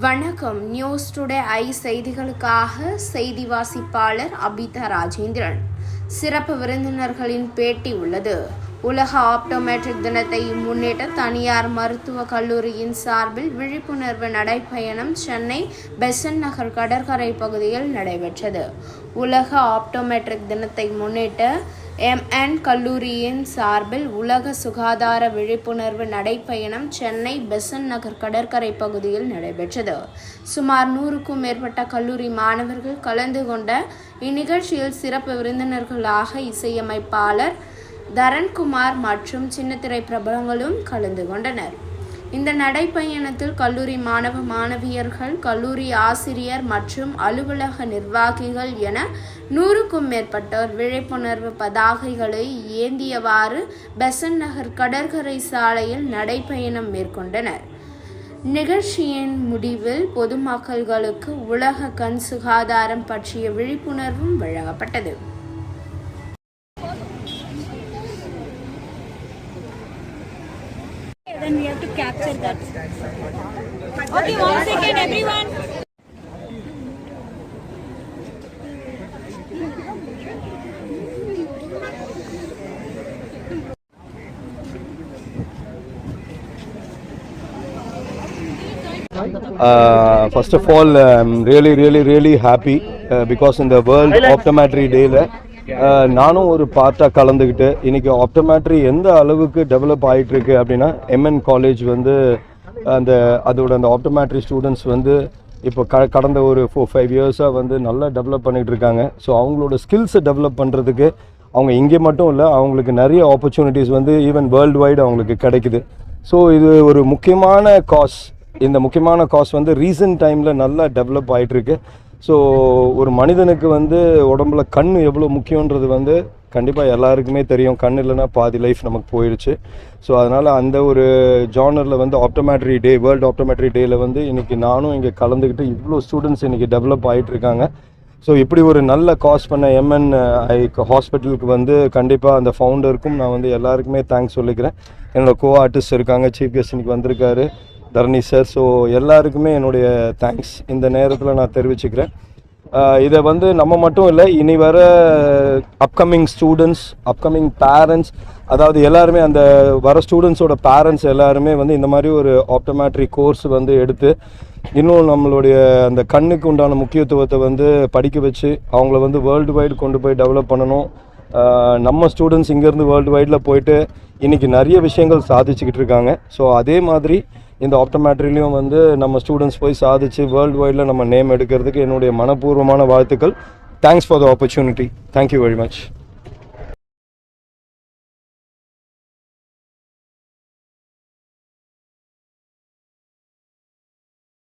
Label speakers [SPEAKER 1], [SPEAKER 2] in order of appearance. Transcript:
[SPEAKER 1] வணக்கம். News today I செய்திகளுக்காக செய்தி வாசிப்பாளர் அபிதா ராஜேந்திரன். சிறப்பு விருந்தினர்களின் பேட்டி உள்ளது. உலக ஆப்டோமெட்ரிக் தினத்தை முன்னிட்டு தனியார் மருத்துவக் கல்லூரியின் சார்பில் விழிப்புணர்வு நடைப்பயணம் சென்னை பெசன்ட் நகர் கடற்கரை பகுதியில் நடைபெற்றது. உலக ஆப்டோமெட்ரிக் தினத்தை முன்னிட்டு MN கல்லூரியின் சார்பில் உலக சுகாதார விழிப்புணர்வு நடைப்பயணம் சென்னை பெசன்ட் நகர் கடற்கரை பகுதியில் நடைபெற்றது. சுமார் 100க்கும் மேற்பட்ட கல்லூரி மாணவர்கள் கலந்து கொண்ட இந்நிகழ்ச்சியில் சிறப்பு விருந்தினர்களாக இசையமைப்பாளர் தரண்குமார் மற்றும் சின்னத்திரை பிரபலங்களும் கலந்து கொண்டனர். இந்த நடைப்பயணத்தில் கல்லூரி மாணவ மாணவியர்கள், கல்லூரி ஆசிரியர் மற்றும் அலுவலக நிர்வாகிகள் என 100க்கும் மேற்பட்டோர் விழிப்புணர்வு பதாகைகளை ஏந்தியவாறு பெசன்ட் நகர் கடற்கரை சாலையில் நடைப்பயணம் மேற்கொண்டனர். நிகழ்ச்சியின் முடிவில் பொதுமக்களுக்கு உலக கண் சுகாதாரம் பற்றிய விழிப்புணர்வும் வழங்கப்பட்டது.
[SPEAKER 2] Then we have to capture that. Okay, 1 second everyone.
[SPEAKER 3] First of all, I'm really happy because in the World Optometry Day நானும் ஒரு பார்ட்டாக கலந்துக்கிட்டு இன்றைக்கி ஆப்டோமெட்ரி எந்த அளவுக்கு டெவலப் ஆகிட்டுருக்கு அப்படின்னா MN காலேஜ் வந்து அதோட ஆப்டோமெட்ரி ஸ்டூடெண்ட்ஸ் வந்து இப்போ கடந்த ஒரு 4-5 இயர்ஸாக வந்து நல்லா டெவலப் பண்ணிகிட்டு இருக்காங்க. ஸோ அவங்களோட ஸ்கில்ஸை டெவலப் பண்ணுறதுக்கு அவங்க இங்கே மட்டும் இல்லை, அவங்களுக்கு நிறைய ஆப்பர்ச்சுனிட்டிஸ் வந்து ஈவன் வேர்ல்டு வைடு அவங்களுக்கு கிடைக்குது. ஸோ இது ஒரு முக்கியமான காஸ். இந்த முக்கியமான காஸ் வந்து ரீசன்ட் டைமில் நல்லா டெவலப் ஆகிட்டுருக்கு. ஸோ ஒரு மனிதனுக்கு வந்து உடம்புல கண் எவ்வளோ முக்கியன்றது வந்து கண்டிப்பாக எல்லாருக்குமே தெரியும். கண் இல்லைன்னா பாதி லைஃப் நமக்கு போயிடுச்சு. ஸோ அதனால் அந்த ஒரு ஜானரில் வந்து ஆப்டோமெட்ரி டே, வேர்ல்டு ஆப்டோமெட்ரி டேயில் வந்து இன்றைக்கி நானும் இங்கே கலந்துக்கிட்டு இவ்வளோ ஸ்டூடெண்ட்ஸ் இன்றைக்கி டெவலப் ஆகிட்டுருக்காங்க. ஸோ இப்படி ஒரு நல்ல காஸ் பண்ண MN ஐ ஹாஸ்பிட்டலுக்கு வந்து கண்டிப்பாக அந்த ஃபவுண்டருக்கும் நான் வந்து எல்லாருக்குமே தேங்க்ஸ் சொல்லிக்கிறேன். என்னோடய கோ ஆர்டிஸ்ட் இருக்காங்க, சீஃப் கெஸ்ட் இன்றைக்கி வந்திருக்காரு தரணி சார். ஸோ எல்லாருக்குமே என்னுடைய தேங்க்ஸ் இந்த நேரத்தில் நான் தெரிவிச்சுக்கிறேன். இதை வந்து நம்ம மட்டும் இல்லை, இனி வர அப்கமிங் ஸ்டூடெண்ட்ஸ், அப்கமிங் பேரண்ட்ஸ், அதாவது எல்லாருமே அந்த வர ஸ்டூடெண்ட்ஸோட பேரண்ட்ஸ் எல்லாருமே வந்து இந்த மாதிரி ஒரு ஆப்டோமெட்ரி கோர்ஸ் வந்து எடுத்து இன்னும் நம்மளுடைய அந்த கண்ணுக்கு உண்டான முக்கியத்துவத்தை வந்து படிக்க வச்சு அவங்கள வந்து வேர்ல்டு வைடு கொண்டு போய் டெவலப் பண்ணணும். நம்ம ஸ்டூடெண்ட்ஸ் இங்கேருந்து வேர்ல்டு வைடில் போயிட்டு இன்றைக்கி நிறைய விஷயங்கள் சாதிச்சுக்கிட்டு இருக்காங்க. ஸோ அதே மாதிரி இந்த ஆப்டோமெட்ரிலையும் வந்து நம்ம ஸ்டூடெண்ட்ஸ் போய் சாதிச்சு வேர்ல்டு வைடில் நம்ம நேம் எடுக்கிறதுக்கு என்னுடைய மனப்பூர்வமான வாழ்த்துக்கள். Thanks for the opportunity. Thank you very much.